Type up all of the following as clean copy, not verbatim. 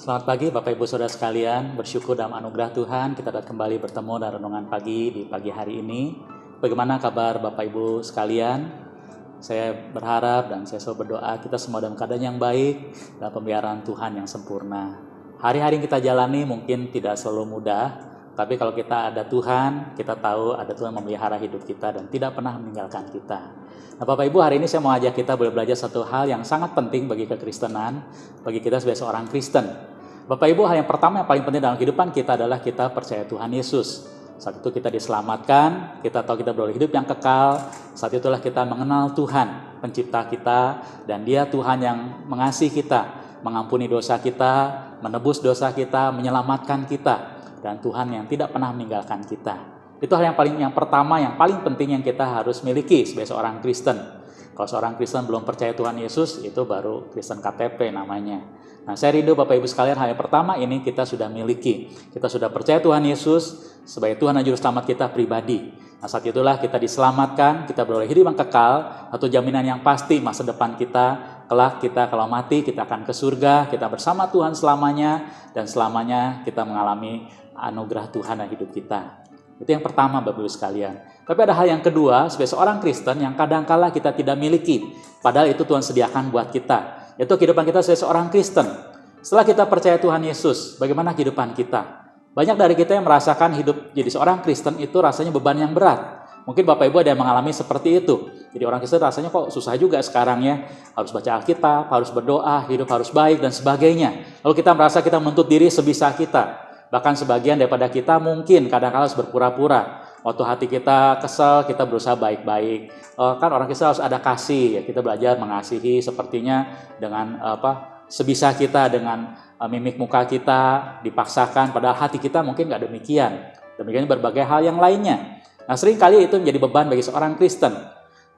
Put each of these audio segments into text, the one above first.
Selamat pagi Bapak Ibu Saudara sekalian, bersyukur dalam anugerah Tuhan kita dapat kembali bertemu dalam renungan pagi di pagi hari ini. Bagaimana kabar Bapak Ibu sekalian? Saya berharap dan saya selalu berdoa kita semua dalam keadaan yang baik dalam pemeliharaan Tuhan yang sempurna. Hari-hari yang kita jalani mungkin tidak selalu mudah, tapi kalau kita ada Tuhan, kita tahu ada Tuhan memelihara hidup kita dan tidak pernah meninggalkan kita. Nah Bapak Ibu, hari ini saya mau ajak kita belajar satu hal yang sangat penting bagi kekristenan, bagi kita sebagai seorang Kristen. Bapak Ibu, hal yang pertama yang paling penting dalam kehidupan kita adalah kita percaya Tuhan Yesus. Saat itu kita diselamatkan, kita tahu kita beroleh hidup yang kekal. Saat itulah kita mengenal Tuhan, pencipta kita, dan Dia Tuhan yang mengasihi kita, mengampuni dosa kita, menebus dosa kita, menyelamatkan kita, dan Tuhan yang tidak pernah meninggalkan kita. Itu hal yang pertama, yang paling penting yang kita harus miliki sebagai seorang Kristen. Kalau seorang Kristen belum percaya Tuhan Yesus, itu baru Kristen KTP namanya. Nah, saya rindu Bapak Ibu sekalian, hal yang pertama ini kita sudah miliki. Kita sudah percaya Tuhan Yesus sebagai Tuhan dan Juru Selamat kita pribadi. Nah, saat itulah kita diselamatkan, kita beroleh hidup yang kekal, atau jaminan yang pasti masa depan kita, kelak kita kalau mati, kita akan ke surga, kita bersama Tuhan selamanya, dan selamanya kita mengalami anugerah Tuhan dalam hidup kita. Itu yang pertama Bapak Ibu sekalian. Tapi ada hal yang kedua, sebagai seorang Kristen yang kadangkala kita tidak miliki, padahal itu Tuhan sediakan buat kita. Yaitu kehidupan kita sebagai seorang Kristen. Setelah kita percaya Tuhan Yesus, bagaimana kehidupan kita? Banyak dari kita yang merasakan hidup jadi seorang Kristen itu rasanya beban yang berat. Mungkin Bapak Ibu ada yang mengalami seperti itu. Jadi orang Kristen rasanya kok susah juga sekarang ya. Harus baca Alkitab, harus berdoa, hidup harus baik dan sebagainya. Lalu kita merasa kita menuntut diri sebisa kita. Bahkan sebagian daripada kita mungkin kadang-kadang harus berpura-pura. Waktu hati kita kesel, kita berusaha baik-baik. Kan orang Kristen harus ada kasih, ya kita belajar mengasihi sepertinya dengan sebisa kita, dengan mimik muka kita dipaksakan, padahal hati kita mungkin nggak demikian. Demikian berbagai hal yang lainnya. Nah, seringkali itu menjadi beban bagi seorang Kristen.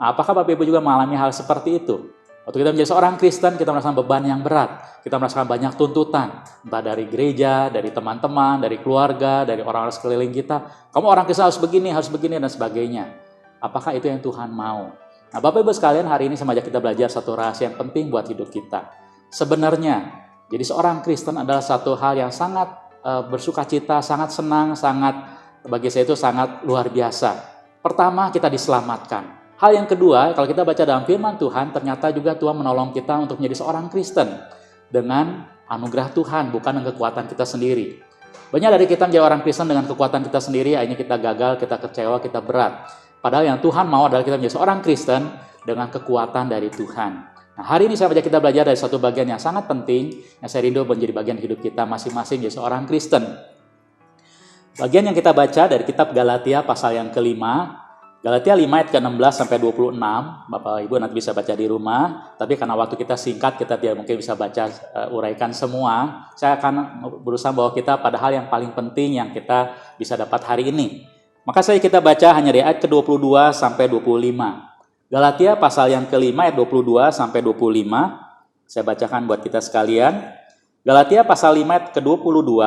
Nah, apakah Bapak Ibu juga mengalami hal seperti itu? Waktu kita menjadi seorang Kristen, kita merasakan beban yang berat. Kita merasakan banyak tuntutan. Entah dari gereja, dari teman-teman, dari keluarga, dari orang-orang sekeliling kita. Kamu orang Kristen harus begini, dan sebagainya. Apakah itu yang Tuhan mau? Nah, Bapak Ibu sekalian, hari ini saya mengajak kita belajar satu rahasia yang penting buat hidup kita. Sebenarnya, jadi seorang Kristen adalah satu hal yang sangat bersukacita, sangat senang, bagi saya itu sangat luar biasa. Pertama, kita diselamatkan. Hal yang kedua, kalau kita baca dalam firman Tuhan, ternyata juga Tuhan menolong kita untuk menjadi seorang Kristen dengan anugerah Tuhan, bukan dengan kekuatan kita sendiri. Banyak dari kita menjadi orang Kristen dengan kekuatan kita sendiri, akhirnya kita gagal, kita kecewa, kita berat. Padahal yang Tuhan mau adalah kita menjadi seorang Kristen dengan kekuatan dari Tuhan. Nah, hari ini saya ajak kita belajar dari satu bagian yang sangat penting, yang saya rindu menjadi bagian hidup kita masing-masing menjadi seorang Kristen. Bagian yang kita baca dari kitab Galatia pasal yang kelima, Galatia 5 ayat ke-16 sampai 26, Bapak Ibu nanti bisa baca di rumah, tapi karena waktu kita singkat, kita tidak mungkin bisa baca uraikan semua. Saya akan berusaha bawa kita pada hal yang paling penting yang kita bisa dapat hari ini. Maka kita baca hanya di ayat ke-22 sampai 25. Galatia pasal yang kelima ayat 22 sampai 25, saya bacakan buat kita sekalian. Galatia pasal 5 ayat ke-22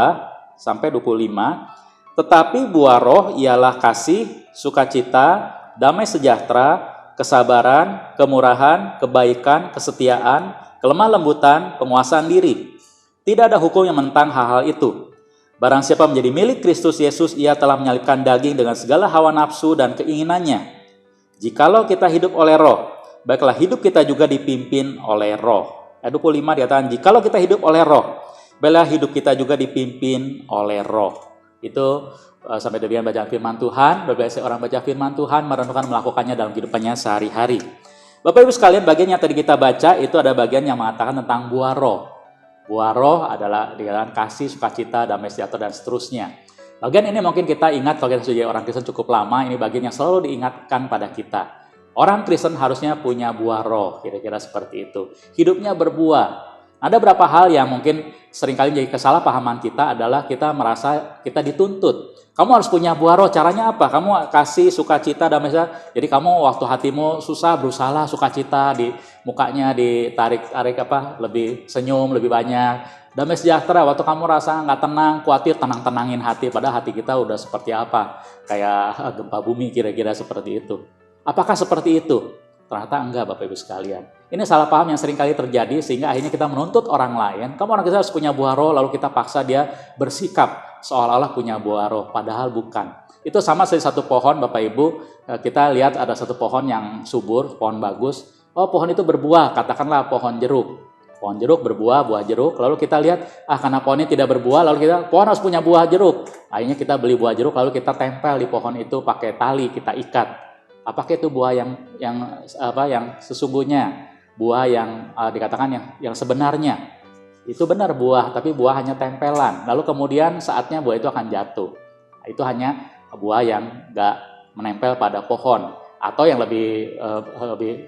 sampai 25. Tetapi buah roh ialah kasih, sukacita, damai sejahtera, kesabaran, kemurahan, kebaikan, kesetiaan, kelemah lembutan, penguasaan diri. Tidak ada hukum yang menentang hal-hal itu. Barang siapa menjadi milik Kristus Yesus, ia telah menyalibkan daging dengan segala hawa nafsu dan keinginannya. Jikalau kita hidup oleh roh, baiklah hidup kita juga dipimpin oleh roh. Ayat 25 dikatakan, jikalau kita hidup oleh roh, baiklah hidup kita juga dipimpin oleh roh. Itu sampai demikian bacaan firman Tuhan. Berbagai orang baca firman Tuhan, merenungkan, melakukannya dalam kehidupannya sehari-hari. Bapak Ibu sekalian, bagian yang tadi kita baca itu ada bagian yang mengatakan tentang buah roh. Buah roh adalah dikatakan kasih, sukacita, damai sejahtera dan seterusnya. Bagian ini mungkin kita ingat kalau kita sudah orang Kristen cukup lama, ini bagian yang selalu diingatkan pada kita. Orang Kristen harusnya punya buah roh, kira-kira seperti itu. Hidupnya berbuah. Ada beberapa hal yang mungkin seringkali menjadi kesalahpahaman kita adalah kita merasa kita dituntut. Kamu harus punya buah roh, caranya apa? Kamu kasih, sukacita, damai sejahtera. Jadi kamu waktu hatimu susah, berusahalah sukacita, di mukanya ditarik lebih senyum, lebih banyak. Damai sejahtera, waktu kamu rasa nggak tenang, khawatir, tenangin hati. Padahal hati kita udah seperti apa? Kayak gempa bumi, kira-kira seperti itu. Apakah seperti itu? Ternyata enggak, Bapak Ibu sekalian. Ini salah paham yang sering kali terjadi sehingga akhirnya kita menuntut orang lain, kamu orang kita harus punya buah roh, lalu kita paksa dia bersikap seolah-olah punya buah roh, padahal bukan. Itu sama seperti satu pohon, Bapak Ibu, kita lihat ada satu pohon yang subur, pohon bagus. Oh, pohon itu berbuah, katakanlah pohon jeruk. Pohon jeruk berbuah, buah jeruk. Lalu kita lihat, karena pohon ini tidak berbuah, lalu pohon harus punya buah jeruk. Akhirnya kita beli buah jeruk, lalu kita tempel di pohon itu pakai tali, kita ikat. Apakah itu buah yang sesungguhnya? Buah yang dikatakan yang sebenarnya. Itu benar buah, tapi buah hanya tempelan. Lalu kemudian saatnya buah itu akan jatuh. Itu hanya buah yang nggak menempel pada pohon. Atau yang lebih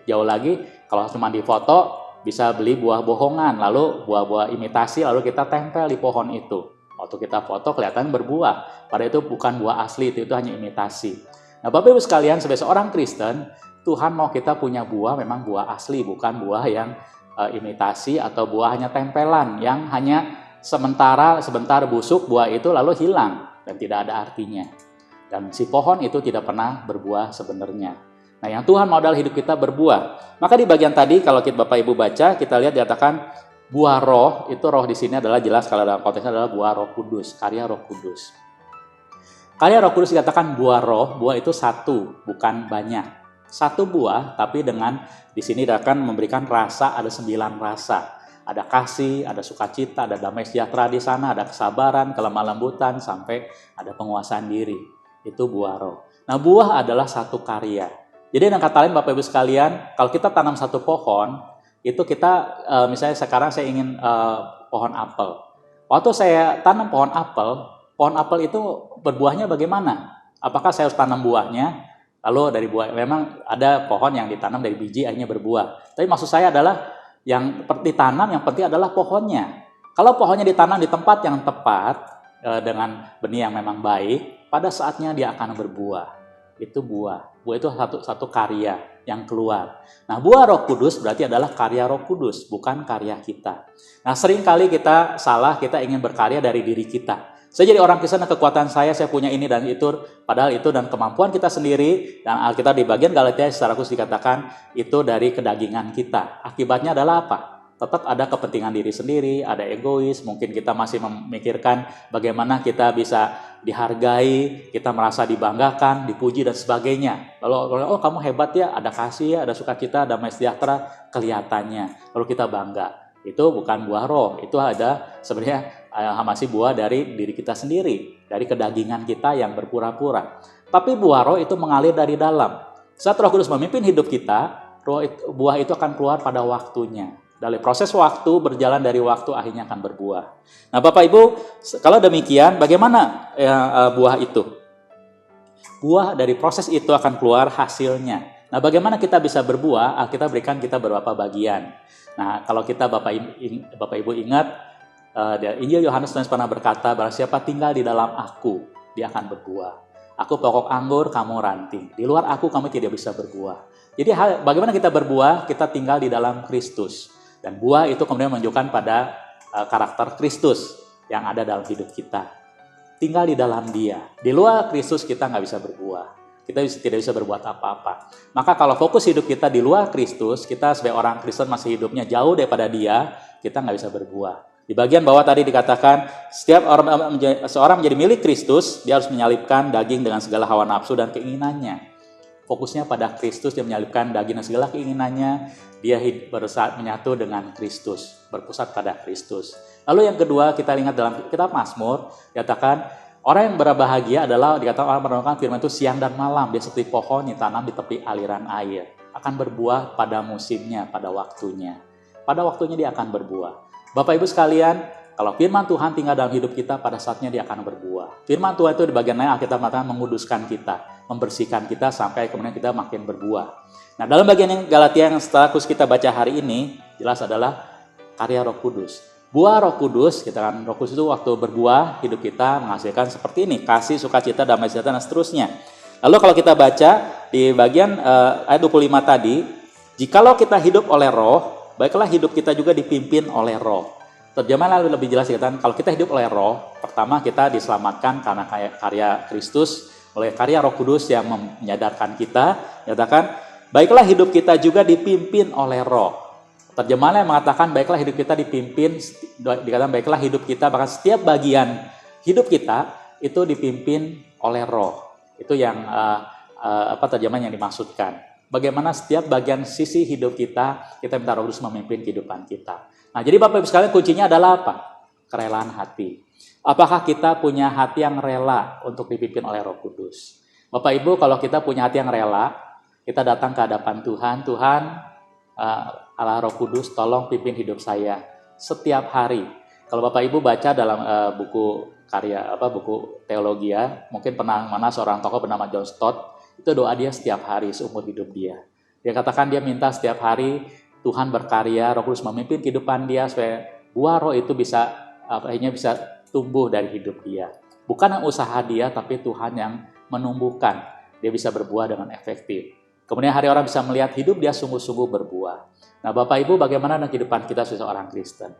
jauh lagi, kalau cuma di foto, bisa beli buah bohongan, lalu buah-buah imitasi, lalu kita tempel di pohon itu. Waktu kita foto kelihatan berbuah, padahal itu bukan buah asli, itu hanya imitasi. Nah, Bapak Ibu sekalian, sebagai seorang Kristen, Tuhan mau kita punya buah memang buah asli, bukan buah yang imitasi atau buah hanya tempelan, yang hanya sebentar busuk buah itu lalu hilang dan tidak ada artinya. Dan si pohon itu tidak pernah berbuah sebenarnya. Nah, yang Tuhan mau dalam hidup kita berbuah. Maka di bagian tadi kalau kita Bapak Ibu baca, kita lihat dikatakan buah roh, itu roh di sini adalah jelas kalau dalam konteksnya adalah buah Roh Kudus, karya Roh Kudus. Karya Roh Kudus dikatakan buah roh, buah itu satu, bukan banyak. Satu buah, tapi dengan di sini akan memberikan rasa, ada 9 rasa. Ada kasih, ada sukacita, ada damai sejahtera di sana, ada kesabaran, kelemah lembutan, sampai ada penguasaan diri. Itu buah roh. Nah, buah adalah satu karya. Jadi dengan kata lain Bapak Ibu sekalian, kalau kita tanam satu pohon, itu kita misalnya sekarang saya ingin pohon apel. Waktu saya tanam pohon apel itu berbuahnya bagaimana? Apakah saya harus tanam buahnya? Lalu dari buah, memang ada pohon yang ditanam dari biji akhirnya berbuah. Tapi maksud saya adalah yang ditanam yang penting adalah pohonnya. Kalau pohonnya ditanam di tempat yang tepat dengan benih yang memang baik, pada saatnya dia akan berbuah. Itu buah. Buah itu satu karya yang keluar. Nah, buah Roh Kudus berarti adalah karya Roh Kudus, bukan karya kita. Nah, seringkali kita salah, kita ingin berkarya dari diri kita. Saya jadi orang Kristen, kekuatan saya punya ini dan itu, padahal itu dan kemampuan kita sendiri, dan Alkitab di bagian Galatia secara khusus dikatakan itu dari kedagingan kita. Akibatnya adalah apa? Tetap ada kepentingan diri sendiri, ada egois, mungkin kita masih memikirkan bagaimana kita bisa dihargai, kita merasa dibanggakan, dipuji dan sebagainya. Lalu, oh kamu hebat ya, ada kasih ya, ada sukacita, ada damai sejahtera, kelihatannya. Lalu kita bangga. Itu bukan buah roh, itu ada sebenarnya masih buah dari diri kita sendiri, dari kedagingan kita yang berpura-pura. Tapi buah roh itu mengalir dari dalam. Saat Roh Kudus memimpin hidup kita, buah itu akan keluar pada waktunya. Dari proses waktu, berjalan dari waktu, akhirnya akan berbuah. Nah, Bapak Ibu, kalau demikian, bagaimana buah itu? Buah dari proses itu akan keluar hasilnya. Nah, bagaimana kita bisa berbuah? Alkitab berikan kita beberapa bagian. Nah, kalau kita Bapak Ibu ingat, Injil Yohanes pernah berkata, barang siapa tinggal di dalam aku, dia akan berbuah. Aku pokok anggur, kamu ranting. Di luar aku, kamu tidak bisa berbuah. Jadi, bagaimana kita berbuah? Kita tinggal di dalam Kristus. Dan buah itu kemudian menunjukkan pada karakter Kristus yang ada dalam hidup kita. Tinggal di dalam Dia. Di luar Kristus kita nggak bisa berbuah. Kita tidak bisa berbuat apa-apa. Maka kalau fokus hidup kita di luar Kristus, kita sebagai orang Kristen masih hidupnya jauh daripada Dia, kita nggak bisa berbuah. Di bagian bawah tadi dikatakan, setiap seorang menjadi milik Kristus, dia harus menyalipkan daging dengan segala hawa nafsu dan keinginannya. Fokusnya pada Kristus, dia menyalipkan daging dan segala keinginannya, dia menyatu dengan Kristus, berpusat pada Kristus. Lalu yang kedua, kita lihat dalam kitab Mazmur, dikatakan orang yang berbahagia adalah dikatakan orang merenungkan firman itu siang dan malam, dia seperti pohon yang ditanam di tepi aliran air, akan berbuah pada musimnya, pada waktunya. Pada waktunya dia akan berbuah. Bapak Ibu sekalian, kalau firman Tuhan tinggal dalam hidup kita, pada saatnya dia akan berbuah. Firman Tuhan itu di bagian lain Alkitab mengatakan menguduskan kita, membersihkan kita sampai kemudian kita makin berbuah. Nah, dalam bagian yang Galatia yang setelah kita baca hari ini, jelas adalah karya Roh Kudus. Buah Roh Kudus, kita kan Roh Kudus itu waktu berbuah, hidup kita menghasilkan seperti ini, kasih, sukacita, damai sejahtera dan seterusnya. Lalu kalau kita baca di bagian ayat 25 tadi, jikalau kita hidup oleh Roh, baiklah hidup kita juga dipimpin oleh Roh. Terjemahan lebih jelas dikatakan, kalau kita hidup oleh Roh, pertama kita diselamatkan karena karya Kristus, oleh karya Roh Kudus yang menyadarkan kita, nyatakan Baiklah hidup kita juga dipimpin oleh Roh. Terjemahannya mengatakan baiklah hidup kita dipimpin, dikatakan baiklah hidup kita, bahkan setiap bagian hidup kita itu dipimpin oleh Roh. Itu yang terjemahan yang dimaksudkan. Bagaimana setiap bagian sisi hidup kita minta Roh Kudus memimpin kehidupan kita. Nah, jadi Bapak Ibu sekalian, kuncinya adalah apa? Kerelaan hati. Apakah kita punya hati yang rela untuk dipimpin oleh Roh Kudus? Bapak Ibu, kalau kita punya hati yang rela, kita datang ke hadapan Tuhan, Allah Roh Kudus, tolong pimpin hidup saya setiap hari. Kalau Bapak Ibu baca dalam buku teologi ya, mungkin pernah mana seorang tokoh bernama John Stott, itu doa dia setiap hari seumur hidup dia. Dia katakan dia minta setiap hari Tuhan berkarya, Roh Kudus memimpin kehidupan dia supaya buah roh itu bisa tumbuh dari hidup dia. Bukan usaha dia, tapi Tuhan yang menumbuhkan. Dia bisa berbuah dengan efektif. Kemudian hari orang bisa melihat hidup dia sungguh-sungguh berbuah. Nah, Bapak Ibu, bagaimana dengan kehidupan kita sebagai seorang Kristen?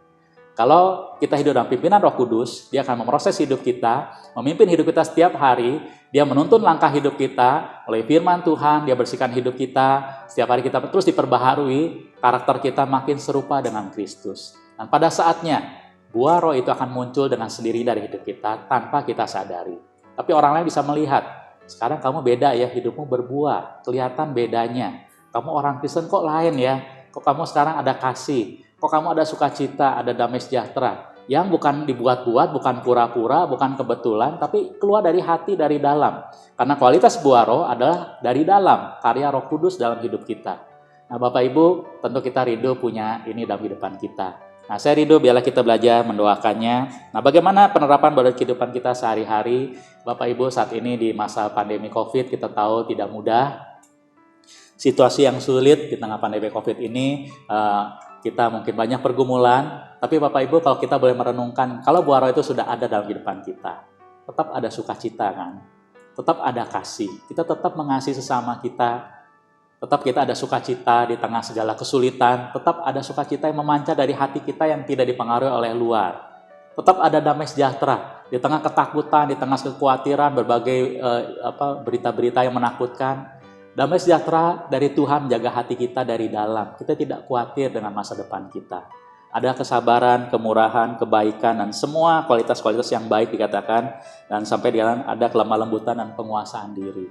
Kalau kita hidup dalam pimpinan Roh Kudus, dia akan memproses hidup kita, memimpin hidup kita setiap hari, dia menuntun langkah hidup kita oleh firman Tuhan, dia bersihkan hidup kita, setiap hari kita terus diperbaharui, karakter kita makin serupa dengan Kristus. Dan pada saatnya, buah roh itu akan muncul dengan sendiri dari hidup kita tanpa kita sadari. Tapi orang lain bisa melihat, sekarang kamu beda ya, hidupmu berbuah, kelihatan bedanya. Kamu orang Kristen kok lain ya, kok kamu sekarang ada kasih, kok kamu ada sukacita, ada damai sejahtera. Yang bukan dibuat-buat, bukan pura-pura, bukan kebetulan, tapi keluar dari hati, dari dalam. Karena kualitas buah roh adalah dari dalam, karya Roh Kudus dalam hidup kita. Nah, Bapak Ibu, tentu kita rindu punya ini dalam kehidupan kita. Nah, saya rindu biarlah kita belajar mendoakannya. Nah, bagaimana penerapan pada kehidupan kita sehari-hari? Bapak Ibu, saat ini di masa pandemi COVID, kita tahu tidak mudah. Situasi yang sulit di tengah pandemi COVID ini, kita mungkin banyak pergumulan. Tapi Bapak Ibu, kalau kita boleh merenungkan, kalau buah roh itu sudah ada dalam kehidupan kita, tetap ada sukacita kan? Tetap ada kasih. Kita tetap mengasihi sesama kita. Tetap kita ada sukacita di tengah segala kesulitan. Tetap ada sukacita yang memancar dari hati kita yang tidak dipengaruhi oleh luar. Tetap ada damai sejahtera di tengah ketakutan, di tengah kekhawatiran, berbagai berita-berita yang menakutkan. Damai sejahtera dari Tuhan menjaga hati kita dari dalam. Kita tidak khawatir dengan masa depan kita. Ada kesabaran, kemurahan, kebaikan, dan semua kualitas-kualitas yang baik dikatakan. Dan sampai di dalam ada kelemah lembutan dan penguasaan diri.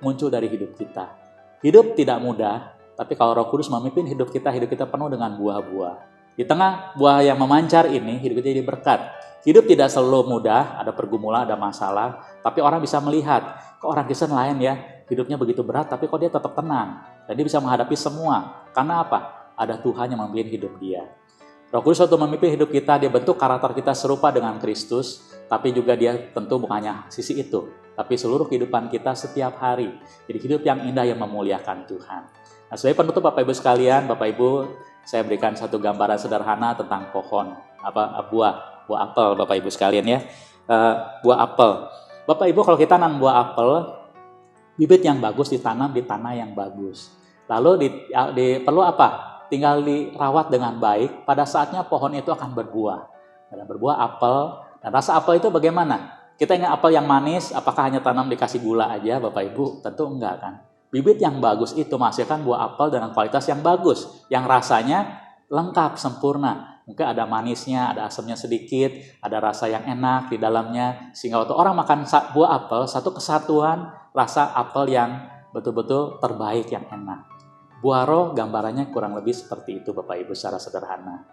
Muncul dari hidup kita. Hidup tidak mudah, tapi kalau Roh Kudus memimpin hidup kita penuh dengan buah-buah. Di tengah buah yang memancar ini, hidup kita jadi berkat. Hidup tidak selalu mudah, ada pergumulan, ada masalah, tapi orang bisa melihat, kok orang Kristen lain ya, hidupnya begitu berat, tapi kok dia tetap tenang. Dan dia bisa menghadapi semua. Karena apa? Ada Tuhan yang memimpin hidup dia. Roh Kudus waktu memimpin hidup kita, dia bentuk karakter kita serupa dengan Kristus, tapi juga dia tentu bukan hanya sisi itu, tapi seluruh kehidupan kita setiap hari. Jadi hidup yang indah yang memuliakan Tuhan. Nah, sebagai penutup Bapak Ibu sekalian, Bapak Ibu, saya berikan satu gambaran sederhana tentang pohon, buah apel Bapak Ibu sekalian ya. Buah apel. Bapak Ibu, kalau kita nanam buah apel, bibit yang bagus ditanam di tanah yang bagus. Lalu perlu apa? Tinggal dirawat dengan baik, pada saatnya pohon itu akan berbuah. Dan berbuah apel, dan rasa apel itu bagaimana? Kita ingin apel yang manis, apakah hanya tanam dikasih gula aja Bapak Ibu? Tentu enggak kan. Bibit yang bagus itu menghasilkan buah apel dengan kualitas yang bagus, yang rasanya lengkap, sempurna. Mungkin ada manisnya, ada asamnya sedikit, ada rasa yang enak di dalamnya. Sehingga waktu orang makan buah apel, satu kesatuan rasa apel yang betul-betul terbaik, yang enak. Buah roh gambarannya kurang lebih seperti itu Bapak Ibu secara sederhana.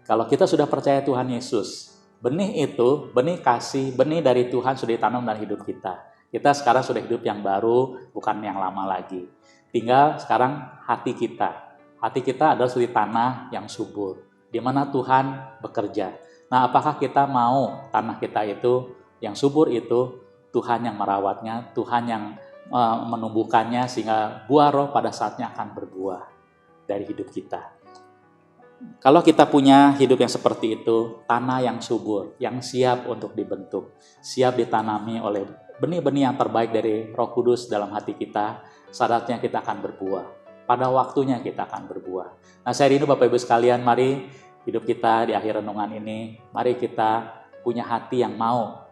Kalau kita sudah percaya Tuhan Yesus, benih itu, benih kasih, benih dari Tuhan sudah ditanam dalam hidup kita. Kita sekarang sudah hidup yang baru, bukan yang lama lagi. Tinggal sekarang hati kita. Hati kita adalah seperti tanah yang subur, di mana Tuhan bekerja. Nah, apakah kita mau tanah kita itu, yang subur itu, Tuhan yang merawatnya, Tuhan yang menumbuhkannya, sehingga buah roh pada saatnya akan berbuah dari hidup kita. Kalau kita punya hidup yang seperti itu, tanah yang subur, yang siap untuk dibentuk, siap ditanami oleh benih-benih yang terbaik dari Roh Kudus dalam hati kita, saatnya kita akan berbuah. Pada waktunya kita akan berbuah. Nah, saya rindu Bapak Ibu sekalian, mari hidup kita di akhir renungan ini, mari kita punya hati yang mau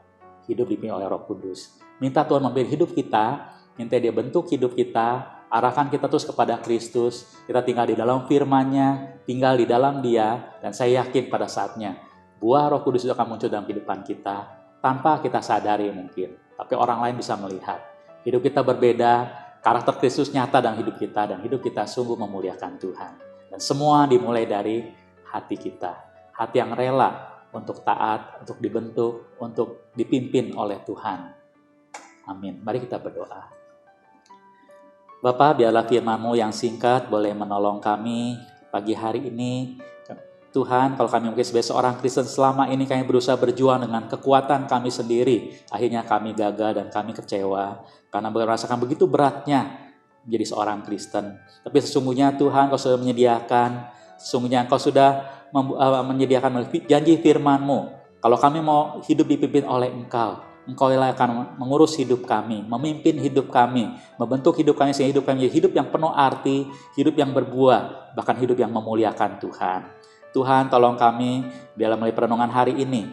hidup dipimpin oleh Roh Kudus. Minta Tuhan memimpin hidup kita, minta Dia bentuk hidup kita arahkan kita terus kepada Kristus. Kita tinggal di dalam firman-Nya, tinggal di dalam Dia, dan saya yakin pada saatnya buah Roh Kudus itu akan muncul dalam kehidupan kita tanpa kita sadari mungkin. Tapi orang lain bisa melihat hidup kita berbeda, karakter Kristus nyata dalam hidup kita, dan hidup kita sungguh memuliakan Tuhan. Dan semua dimulai dari hati kita, hati yang rela untuk taat, untuk dibentuk, untuk dipimpin oleh Tuhan. Amin. Mari kita berdoa. Bapa, biarlah firman-Mu yang singkat boleh menolong kami pagi hari ini. Tuhan, kalau kami mungkin sebagai seorang Kristen selama ini kami berusaha berjuang dengan kekuatan kami sendiri, akhirnya kami gagal dan kami kecewa karena merasakan begitu beratnya menjadi seorang Kristen. Tapi sesungguhnya Tuhan, Kau sudah menyediakan janji firman-Mu. Kalau kami mau hidup dipimpin oleh Engkau, Engkau yang akan mengurus hidup kami, memimpin hidup kami, membentuk hidup kami sehingga hidup kami menjadi hidup yang penuh arti, hidup yang berbuah, bahkan hidup yang memuliakan Tuhan. Tuhan, tolong kami dalam melalui perenungan hari ini.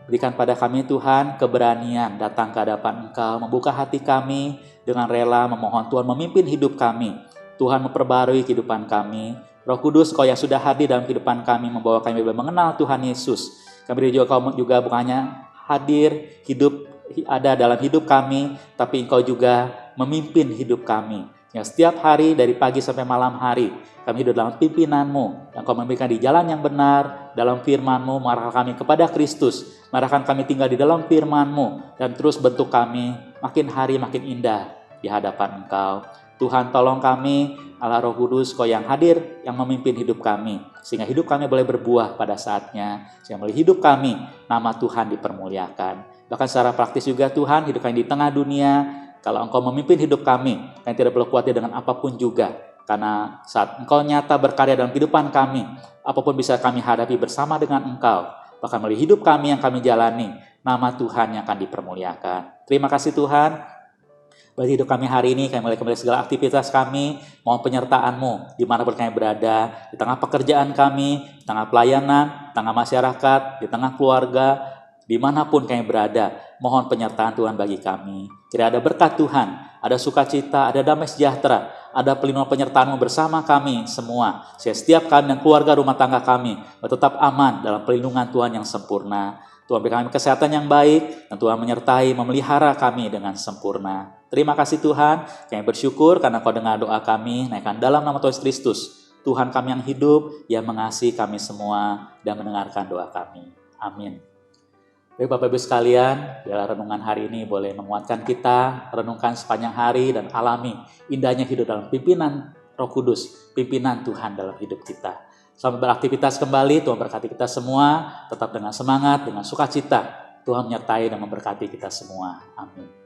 Berikan pada kami Tuhan keberanian datang ke hadapan Engkau, membuka hati kami dengan rela memohon Tuhan memimpin hidup kami. Tuhan memperbarui kehidupan kami. Roh Kudus, Kau yang sudah hadir dalam kehidupan kami, membawa kami mengenal Tuhan Yesus. Kami juga Kau juga bukannya hadir, ada dalam hidup kami, tapi Engkau juga memimpin hidup kami. Yang setiap hari dari pagi sampai malam hari, kami hidup dalam pimpinan-Mu. Yang Kau memberikan di jalan yang benar, dalam firman-Mu, mengarahkan kami kepada Kristus. Mengarahkan kami tinggal di dalam firman-Mu, dan terus bentuk kami makin hari makin indah di hadapan Engkau. Tuhan, tolong kami, Allah Roh Kudus, Kau yang hadir, yang memimpin hidup kami. Sehingga hidup kami boleh berbuah pada saatnya. Sehingga melalui hidup kami, nama Tuhan dipermuliakan. Bahkan secara praktis juga Tuhan, hidup kami di tengah dunia, kalau Engkau memimpin hidup kami, kami tidak perlu khawatir dengan apapun juga. Karena saat Engkau nyata berkarya dalam kehidupan kami, apapun bisa kami hadapi bersama dengan Engkau. Bahkan melalui hidup kami yang kami jalani, nama Tuhan yang akan dipermuliakan. Terima kasih Tuhan. Bagi hidup kami hari ini, kami mulai kembali segala aktivitas kami, mohon penyertaan-Mu dimanapun kami berada, di tengah pekerjaan kami, di tengah pelayanan, di tengah masyarakat, di tengah keluarga, dimanapun kami berada, mohon penyertaan Tuhan bagi kami. Kira ada berkat Tuhan, ada sukacita, ada damai sejahtera, ada pelindungan penyertaan-Mu bersama kami semua. Setiap kami dan keluarga rumah tangga kami tetap aman dalam pelindungan Tuhan yang sempurna. Tuhan berikan kami kesehatan yang baik, dan Tuhan menyertai, memelihara kami dengan sempurna. Terima kasih Tuhan, kami bersyukur karena Kau dengar doa kami, naikkan dalam nama Tuhan Yesus Kristus. Tuhan kami yang hidup, yang mengasihi kami semua, dan mendengarkan doa kami. Amin. Baik Bapak Ibu sekalian, biarlah renungan hari ini boleh menguatkan kita, renungkan sepanjang hari dan alami indahnya hidup dalam pimpinan Roh Kudus, pimpinan Tuhan dalam hidup kita. Selamat beraktivitas kembali, Tuhan berkati kita semua, tetap dengan semangat, dengan sukacita. Tuhan menyertai dan memberkati kita semua. Amin.